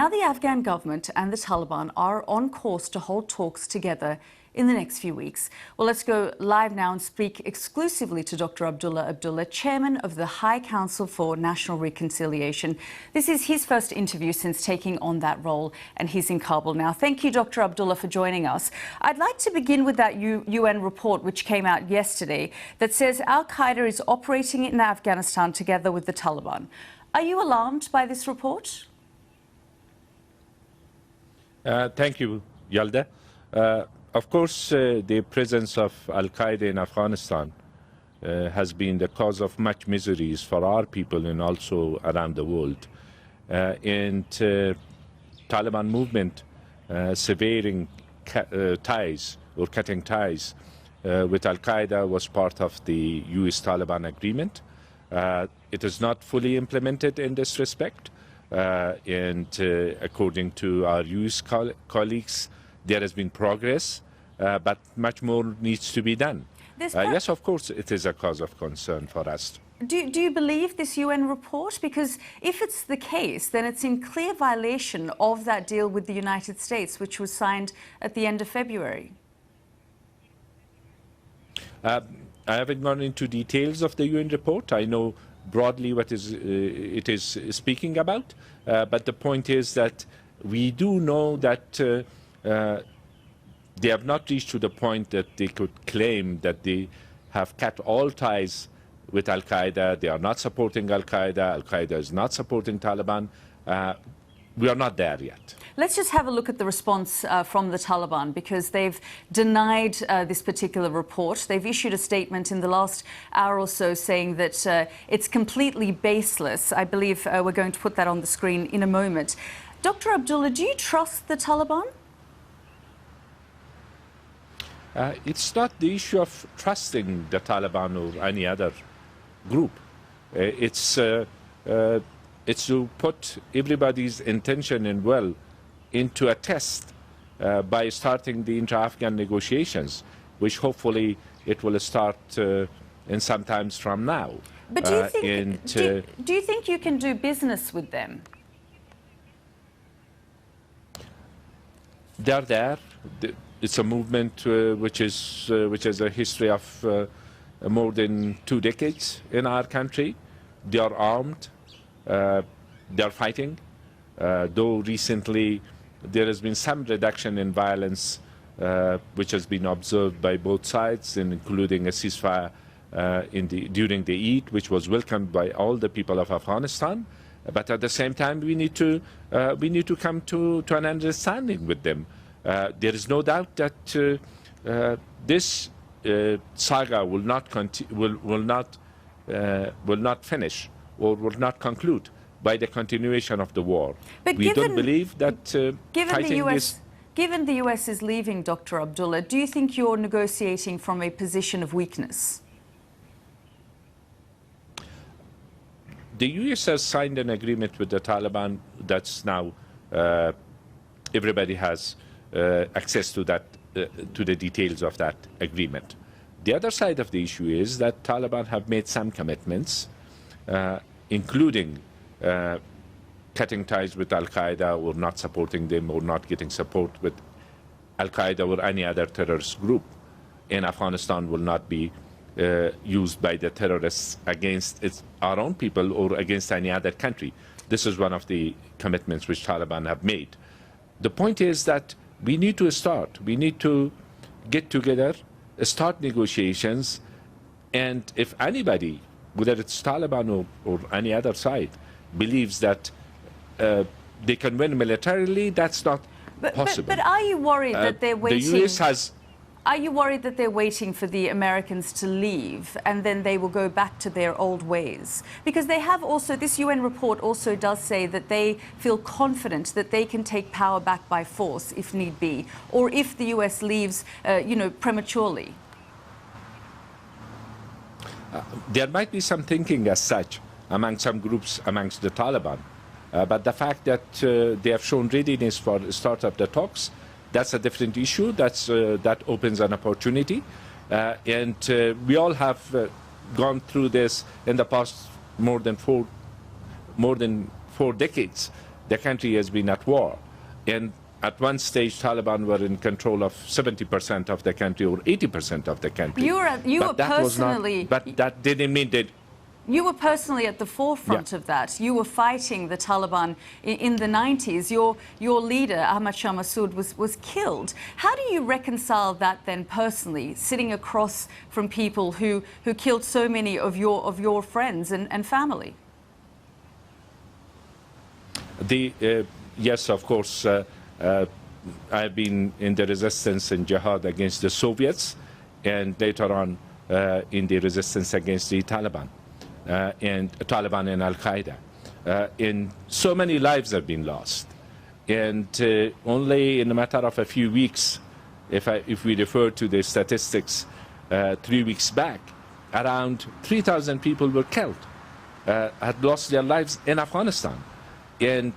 Now the Afghan government and the Taliban are on course to hold talks together in the next few weeks. Well, let's go live now and speak exclusively to Dr. Abdullah, Chairman of the High Council for National Reconciliation. This is his first interview since taking on that role, and he's in Kabul now. Thank you, Dr. Abdullah, for joining us. I'd like to begin with that UN report which came out yesterday that says Al-Qaeda is operating in Afghanistan together with the Taliban. Are you alarmed by this report? Thank you, Yalda. Of course, the presence of Al-Qaeda in Afghanistan has been the cause of much miseries for our people and also around the world. Taliban movement severing ties or cutting ties with Al-Qaeda was part of the US-Taliban agreement. It is not fully implemented in this respect. According to our US colleagues, there has been progress, but much more needs to be done. Yes, of course, it is a cause of concern for us. Do you believe this UN report? Because if it's the case, then it's in clear violation of that deal with the United States, which was signed at the end of February. I haven't gone into details of the UN report. I know broadly what it is speaking about, but the point is that we do know that they have not reached to the point that they could claim that they have cut all ties with Al-Qaeda. They are not supporting Al-Qaeda. Al-Qaeda is not supporting Taliban. We are not there yet. Let's just have a look at the response from the Taliban, because they've denied this particular report. They've issued a statement in the last hour or so saying that it's completely baseless. I believe we're going to put that on the screen in a moment. Dr. Abdullah, do you trust the Taliban? It's not the issue of trusting the Taliban or any other group. It's to put everybody's intention and will into a test by starting the inter-Afghan negotiations, which hopefully it will start in some times from now. But do you think you can do business with them? They're there. It's a movement which has a history of more than 2 decades in our country. They are armed. They're fighting, though recently there has been some reduction in violence, which has been observed by both sides, including a ceasefire during the Eid, which was welcomed by all the people of Afghanistan. But at the same time, we need to come to an understanding with them. There is no doubt that this saga will not finish or will not conclude by the continuation of the war. But we don't believe that given the US is leaving, Dr. Abdullah, do you think you're negotiating from a position of weakness? The US has signed an agreement with the Taliban that's now everybody has access to that, to the details of that agreement. The other side of the issue is that Taliban have made some commitments, including cutting ties with Al-Qaeda or not supporting them or not getting support with Al-Qaeda or any other terrorist group in Afghanistan will not be used by the terrorists against our own people or against any other country. This is one of the commitments which Taliban have made. The point is that we need to start. We need to get together, start negotiations, and if anybody, whether it's Taliban or any other side, believes that they can win militarily, that's not possible. But are you worried that they're waiting? The US has. Are you worried that they're waiting for the Americans to leave and then they will go back to their old ways? Because they have also, this UN report also does say that they feel confident that they can take power back by force if need be, or if the US leaves, prematurely. There might be some thinking as such among some groups amongst the Taliban, but the fact that they have shown readiness for the start of the talks, that's a different issue. That opens an opportunity, and we all have gone through this in the past more than four decades. the country has been at war. And at one stage, Taliban were in control of 70% of the country or 80% of the country. You were personally... But that didn't mean that... You were personally at the forefront of that. You were fighting the Taliban in the 90s. Your leader, Ahmad Shah Massoud, was killed. How do you reconcile that then personally, sitting across from people who killed so many of your friends and family? Yes, of course, I've been in the resistance and jihad against the Soviets, and later on in the resistance against the Taliban and Al-Qaeda. And so many lives have been lost. And only in a matter of a few weeks, if we refer to the statistics 3 weeks back, around 3,000 people were killed, had lost their lives in Afghanistan. And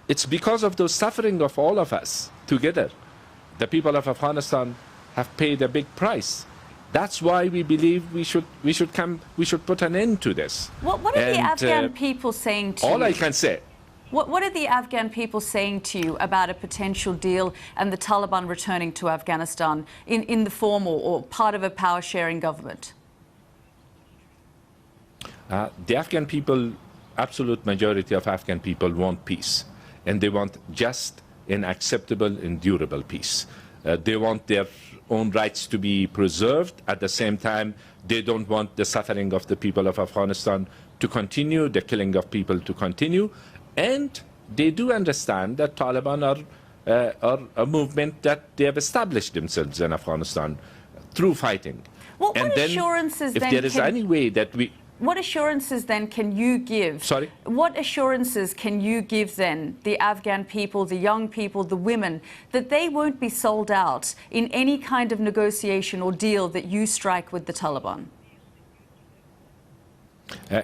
it's because of the suffering of all of us together. The people of Afghanistan have paid a big price. That's why we believe we should put an end to this. What are the Afghan people saying to you? All I can say. What are the Afghan people saying to you about a potential deal and the Taliban returning to Afghanistan in the form or part of a power-sharing government? The Afghan people, absolute majority of Afghan people want peace. And they want just and acceptable and durable peace. They want their own rights to be preserved. At the same time, they don't want the suffering of the people of Afghanistan to continue, the killing of people to continue. And they do understand that Taliban are a movement that they have established themselves in Afghanistan through fighting. What assurances if there is any way that we... What assurances then can you give? Sorry? What assurances can you give then the Afghan people, the young people, the women, that they won't be sold out in any kind of negotiation or deal that you strike with the Taliban?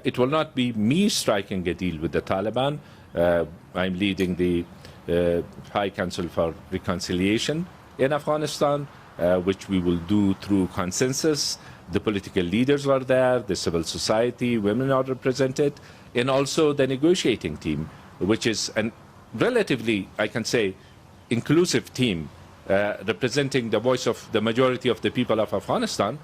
It will not be me striking a deal with the Taliban. I'm leading the High Council for Reconciliation in Afghanistan, which we will do through consensus. The political leaders are there, the civil society, women are represented, and also the negotiating team, which is a relatively, I can say, inclusive team representing the voice of the majority of the people of Afghanistan.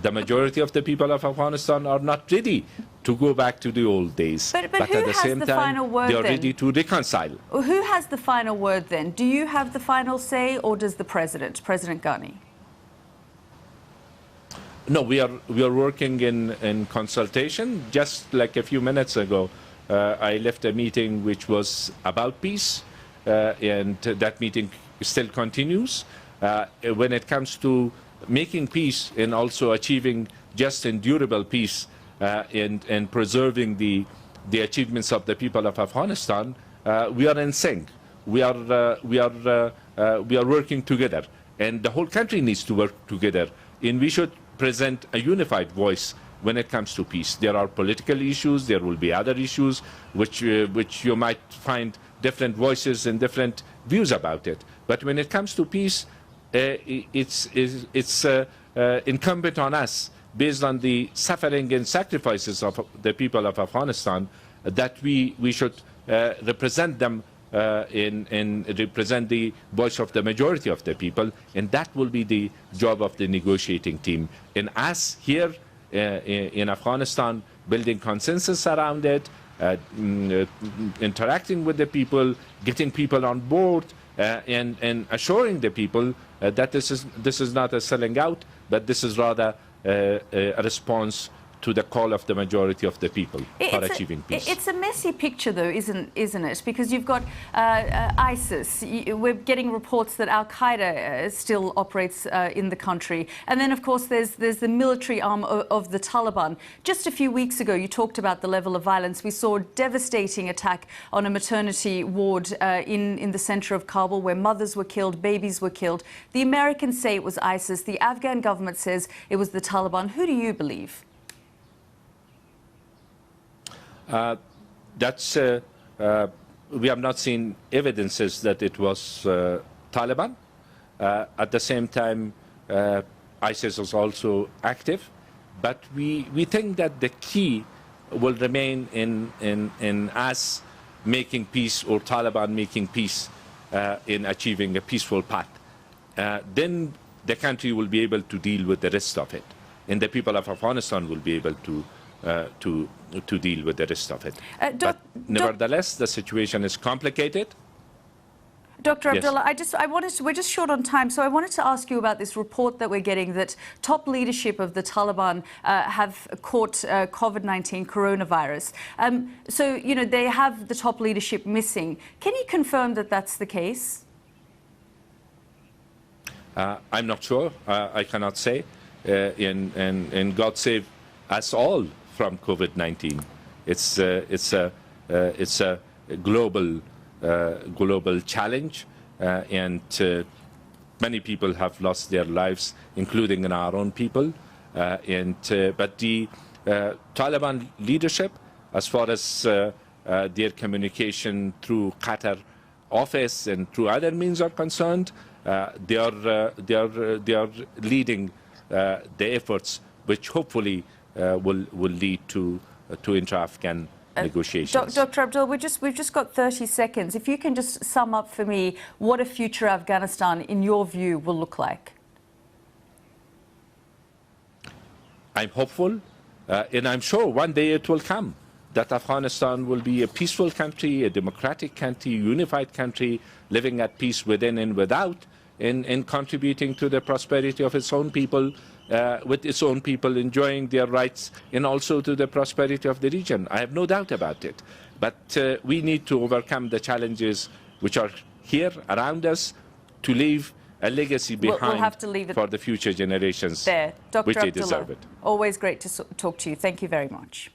The majority of the people of Afghanistan are not ready to go back to the old days. But at the same time, they are ready to reconcile. Who has the final word then? Do you have the final say, or does the President Ghani? No, we are working in consultation. Just like a few minutes ago, I left a meeting which was about peace, and that meeting still continues. When it comes to making peace and also achieving just and durable peace and preserving the achievements of the people of Afghanistan, we are in sync. We are working together, and the whole country needs to work together. And we should present a unified voice when it comes to peace. There are political issues, there will be other issues which you might find different voices and different views about it. But when it comes to peace, it's incumbent on us, based on the suffering and sacrifices of the people of Afghanistan, that we should represent them and represent the voice of the majority of the people, and that will be the job of the negotiating team. And us here in Afghanistan, building consensus around it, interacting with the people, getting people on board, and assuring the people that this is not a selling out, but this is rather a response to the call of the majority of the people for achieving peace. It's a messy picture, though, isn't it? Because you've got ISIS. We're getting reports that Al-Qaeda still operates in the country. And then, of course, there's the military arm of the Taliban. Just a few weeks ago, you talked about the level of violence. We saw a devastating attack on a maternity ward in the center of Kabul, where mothers were killed, babies were killed. The Americans say it was ISIS. The Afghan government says it was the Taliban. Who do you believe? We have not seen evidences that it was Taliban. At the same time, ISIS is also active, but we think that the key will remain in us making peace or Taliban making peace in achieving a peaceful path, then the country will be able to deal with the rest of it, and the people of Afghanistan will be able to deal with the rest of it. But nevertheless, the situation is complicated. Dr. Yes. Abdullah, we're just short on time, so I wanted to ask you about this report that we're getting that top leadership of the Taliban have caught COVID-19 coronavirus. So, you know, they have the top leadership missing. Can you confirm that that's the case? I'm not sure. I cannot say. And God save us all from COVID-19. It's a global challenge, and many people have lost their lives, including in our own people. But the Taliban leadership, as far as their communication through Qatar office and through other means are concerned, they are leading the efforts, which hopefully will lead to intra-Afghan negotiations. Dr. Abdullah, we've just got 30 seconds. If you can just sum up for me what a future Afghanistan, in your view, will look like. I'm hopeful, and I'm sure one day it will come, that Afghanistan will be a peaceful country, a democratic country, unified country, living at peace within and without, and contributing to the prosperity of its own people, with its own people enjoying their rights, and also to the prosperity of the region. I have no doubt about it. But we need to overcome the challenges which are here around us to leave a legacy behind we'll have to leave it for the future generations, there. Dr. which they Abdullah, deserve it. Always great to talk to you. Thank you very much.